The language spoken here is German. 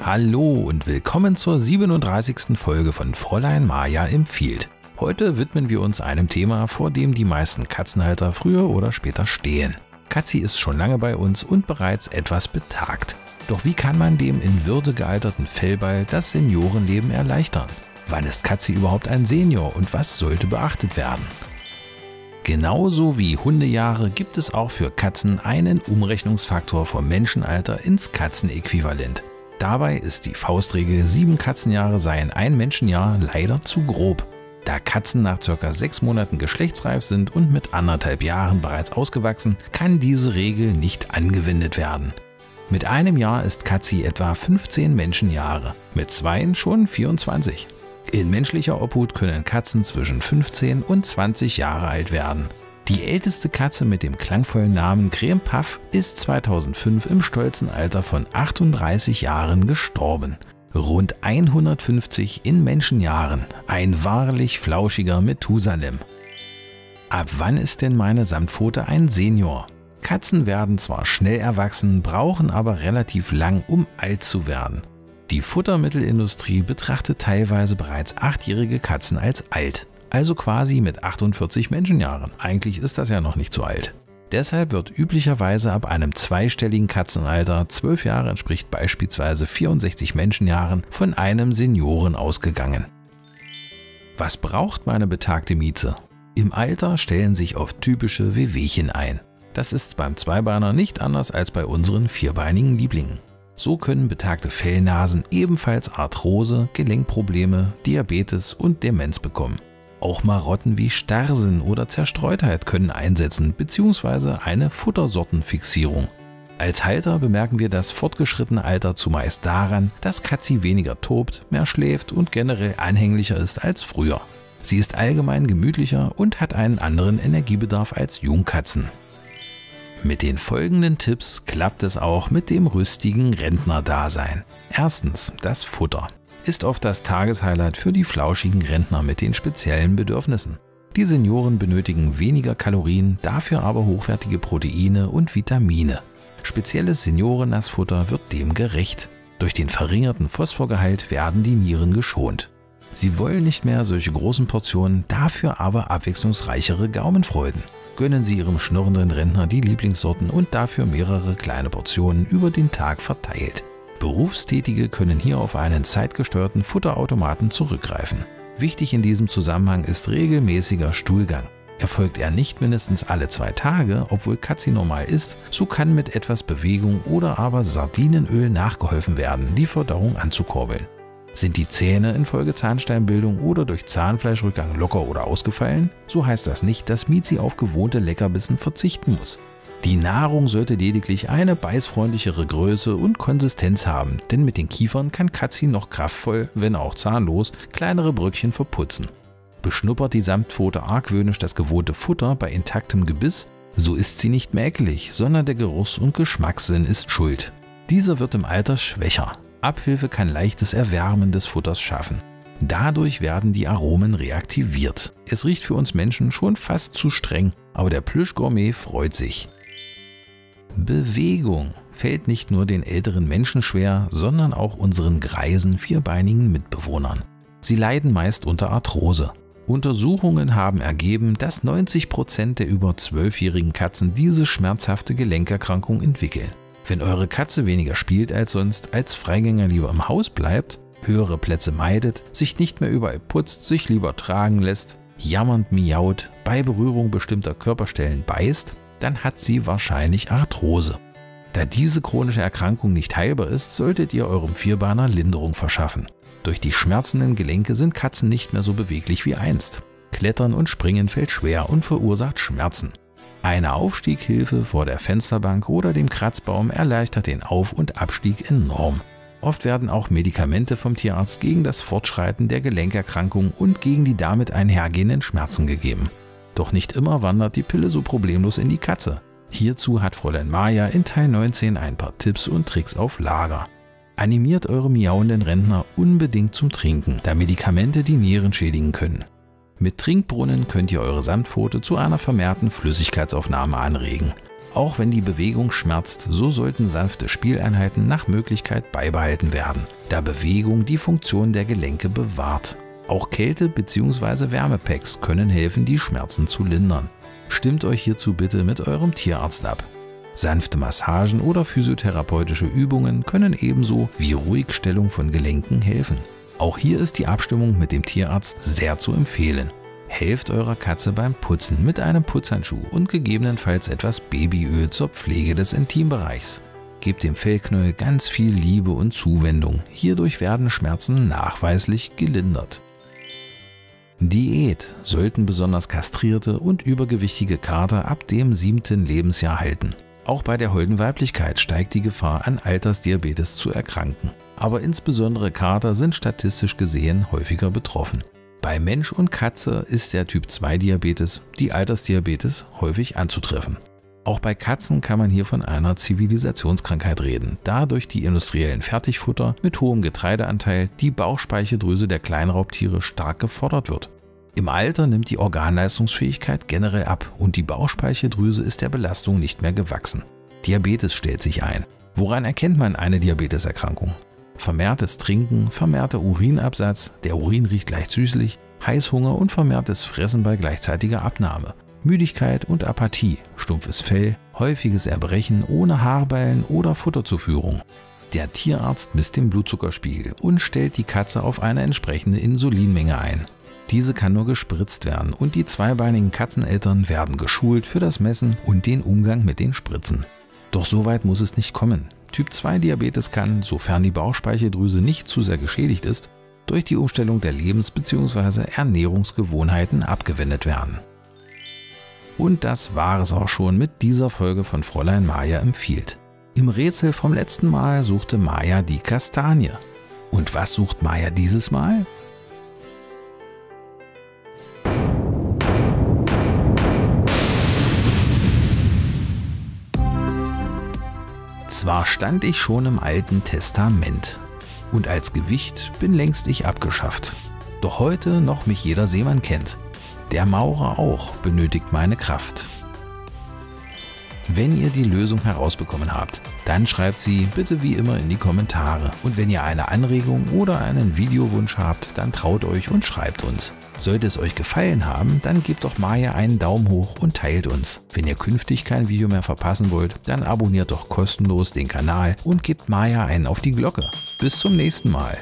Hallo und willkommen zur 37. Folge von Fräulein Maja empfiehlt. Heute widmen wir uns einem Thema, vor dem die meisten Katzenhalter früher oder später stehen. Katzi ist schon lange bei uns und bereits etwas betagt. Doch wie kann man dem in Würde gealterten Fellball das Seniorenleben erleichtern? Wann ist Katzi überhaupt ein Senior und was sollte beachtet werden? Genauso wie Hundejahre gibt es auch für Katzen einen Umrechnungsfaktor vom Menschenalter ins Katzenäquivalent. Dabei ist die Faustregel 7 Katzenjahre seien ein Menschenjahr leider zu grob. Da Katzen nach ca. 6 Monaten geschlechtsreif sind und mit 1,5 Jahren bereits ausgewachsen, kann diese Regel nicht angewendet werden. Mit einem Jahr ist Katzi etwa 15 Menschenjahre, mit 2 schon 24. In menschlicher Obhut können Katzen zwischen 15 und 20 Jahre alt werden. Die älteste Katze mit dem klangvollen Namen Creme Puff ist 2005 im stolzen Alter von 38 Jahren gestorben. Rund 150 in Menschenjahren, ein wahrlich flauschiger Methusalem. Ab wann ist denn meine Samtpfote ein Senior? Katzen werden zwar schnell erwachsen, brauchen aber relativ lang, um alt zu werden. Die Futtermittelindustrie betrachtet teilweise bereits 8-jährige Katzen als alt. Also quasi mit 48 Menschenjahren. Eigentlich ist das ja noch nicht so alt. Deshalb wird üblicherweise ab einem zweistelligen Katzenalter, 12 Jahre entspricht beispielsweise 64 Menschenjahren, von einem Senioren ausgegangen. Was braucht meine betagte Mieze? Im Alter stellen sich oft typische Wehwehchen ein. Das ist beim Zweibeiner nicht anders als bei unseren vierbeinigen Lieblingen. So können betagte Fellnasen ebenfalls Arthrose, Gelenkprobleme, Diabetes und Demenz bekommen. Auch Marotten wie Starrsinn oder Zerstreutheit können einsetzen bzw. eine Futtersortenfixierung. Als Halter bemerken wir das fortgeschrittene Alter zumeist daran, dass Katzi weniger tobt, mehr schläft und generell anhänglicher ist als früher. Sie ist allgemein gemütlicher und hat einen anderen Energiebedarf als Jungkatzen. Mit den folgenden Tipps klappt es auch mit dem rüstigen Rentnerdasein. Erstens das Futter. Ist oft das Tageshighlight für die flauschigen Rentner mit den speziellen Bedürfnissen. Die Senioren benötigen weniger Kalorien, dafür aber hochwertige Proteine und Vitamine. Spezielles Seniorennassfutter wird dem gerecht. Durch den verringerten Phosphorgehalt werden die Nieren geschont. Sie wollen nicht mehr solche großen Portionen, dafür aber abwechslungsreichere Gaumenfreuden. Gönnen Sie Ihrem schnurrenden Rentner die Lieblingssorten und dafür mehrere kleine Portionen über den Tag verteilt. Berufstätige können hier auf einen zeitgesteuerten Futterautomaten zurückgreifen. Wichtig in diesem Zusammenhang ist regelmäßiger Stuhlgang. Erfolgt er nicht mindestens alle 2 Tage, obwohl Katzi normal ist, so kann mit etwas Bewegung oder aber Sardinenöl nachgeholfen werden, die Verdauung anzukurbeln. Sind die Zähne infolge Zahnsteinbildung oder durch Zahnfleischrückgang locker oder ausgefallen, so heißt das nicht, dass Miezi auf gewohnte Leckerbissen verzichten muss. Die Nahrung sollte lediglich eine beißfreundlichere Größe und Konsistenz haben, denn mit den Kiefern kann Katzi noch kraftvoll, wenn auch zahnlos, kleinere Bröckchen verputzen. Beschnuppert die Samtpfote argwöhnisch das gewohnte Futter bei intaktem Gebiss, so ist sie nicht mehr eklig, sondern der Geruchs- und Geschmackssinn ist schuld. Dieser wird im Alter schwächer. Abhilfe kann leichtes Erwärmen des Futters schaffen. Dadurch werden die Aromen reaktiviert. Es riecht für uns Menschen schon fast zu streng, aber der Plüschgourmet freut sich. Bewegung fällt nicht nur den älteren Menschen schwer, sondern auch unseren greisen, vierbeinigen Mitbewohnern. Sie leiden meist unter Arthrose. Untersuchungen haben ergeben, dass 90% der über 12-jährigen Katzen diese schmerzhafte Gelenkerkrankung entwickeln. Wenn eure Katze weniger spielt als sonst, als Freigänger lieber im Haus bleibt, höhere Plätze meidet, sich nicht mehr überall putzt, sich lieber tragen lässt, jammernd miaut, bei Berührung bestimmter Körperstellen beißt, dann hat sie wahrscheinlich Arthrose. Da diese chronische Erkrankung nicht heilbar ist, solltet ihr eurem Vierbeiner Linderung verschaffen. Durch die schmerzenden Gelenke sind Katzen nicht mehr so beweglich wie einst. Klettern und Springen fällt schwer und verursacht Schmerzen. Eine Aufstieghilfe vor der Fensterbank oder dem Kratzbaum erleichtert den Auf- und Abstieg enorm. Oft werden auch Medikamente vom Tierarzt gegen das Fortschreiten der Gelenkerkrankung und gegen die damit einhergehenden Schmerzen gegeben. Doch nicht immer wandert die Pille so problemlos in die Katze. Hierzu hat Fräulein Maja in Teil 19 ein paar Tipps und Tricks auf Lager. Animiert eure miauenden Rentner unbedingt zum Trinken, da Medikamente die Nieren schädigen können. Mit Trinkbrunnen könnt ihr eure Samtpfote zu einer vermehrten Flüssigkeitsaufnahme anregen. Auch wenn die Bewegung schmerzt, so sollten sanfte Spieleinheiten nach Möglichkeit beibehalten werden, da Bewegung die Funktion der Gelenke bewahrt. Auch Kälte- bzw. Wärmepacks können helfen, die Schmerzen zu lindern. Stimmt euch hierzu bitte mit eurem Tierarzt ab. Sanfte Massagen oder physiotherapeutische Übungen können ebenso wie Ruhigstellung von Gelenken helfen. Auch hier ist die Abstimmung mit dem Tierarzt sehr zu empfehlen. Helft eurer Katze beim Putzen mit einem Putzhandschuh und gegebenenfalls etwas Babyöl zur Pflege des Intimbereichs. Gebt dem Fellknäuel ganz viel Liebe und Zuwendung. Hierdurch werden Schmerzen nachweislich gelindert. Diät sollten besonders kastrierte und übergewichtige Kater ab dem 7. Lebensjahr halten. Auch bei der holden Weiblichkeit steigt die Gefahr, an Altersdiabetes zu erkranken. Aber insbesondere Kater sind statistisch gesehen häufiger betroffen. Bei Mensch und Katze ist der Typ-2-Diabetes, die Altersdiabetes, häufig anzutreffen. Auch bei Katzen kann man hier von einer Zivilisationskrankheit reden, da durch die industriellen Fertigfutter mit hohem Getreideanteil die Bauchspeicheldrüse der Kleinraubtiere stark gefordert wird. Im Alter nimmt die Organleistungsfähigkeit generell ab und die Bauchspeicheldrüse ist der Belastung nicht mehr gewachsen. Diabetes stellt sich ein. Woran erkennt man eine Diabeteserkrankung? Vermehrtes Trinken, vermehrter Urinabsatz, der Urin riecht leicht süßlich, Heißhunger und vermehrtes Fressen bei gleichzeitiger Abnahme, Müdigkeit und Apathie, stumpfes Fell, häufiges Erbrechen ohne Haarballen oder Futterzuführung. Der Tierarzt misst den Blutzuckerspiegel und stellt die Katze auf eine entsprechende Insulinmenge ein. Diese kann nur gespritzt werden und die zweibeinigen Katzeneltern werden geschult für das Messen und den Umgang mit den Spritzen. Doch so weit muss es nicht kommen. Typ-2-Diabetes kann, sofern die Bauchspeicheldrüse nicht zu sehr geschädigt ist, durch die Umstellung der Lebens- bzw. Ernährungsgewohnheiten abgewendet werden. Und das war es auch schon mit dieser Folge von Fräulein Maja empfiehlt. Im Rätsel vom letzten Mal suchte Maja die Kastanie. Und was sucht Maja dieses Mal? Zwar stand ich schon im Alten Testament und als Gewicht bin längst ich abgeschafft. Doch heute noch mich jeder Seemann kennt. Der Maurer auch benötigt meine Kraft. Wenn ihr die Lösung herausbekommen habt, dann schreibt sie bitte wie immer in die Kommentare. Und wenn ihr eine Anregung oder einen Videowunsch habt, dann traut euch und schreibt uns. Sollte es euch gefallen haben, dann gebt doch Maja einen Daumen hoch und teilt uns. Wenn ihr künftig kein Video mehr verpassen wollt, dann abonniert doch kostenlos den Kanal und gebt Maja einen auf die Glocke. Bis zum nächsten Mal.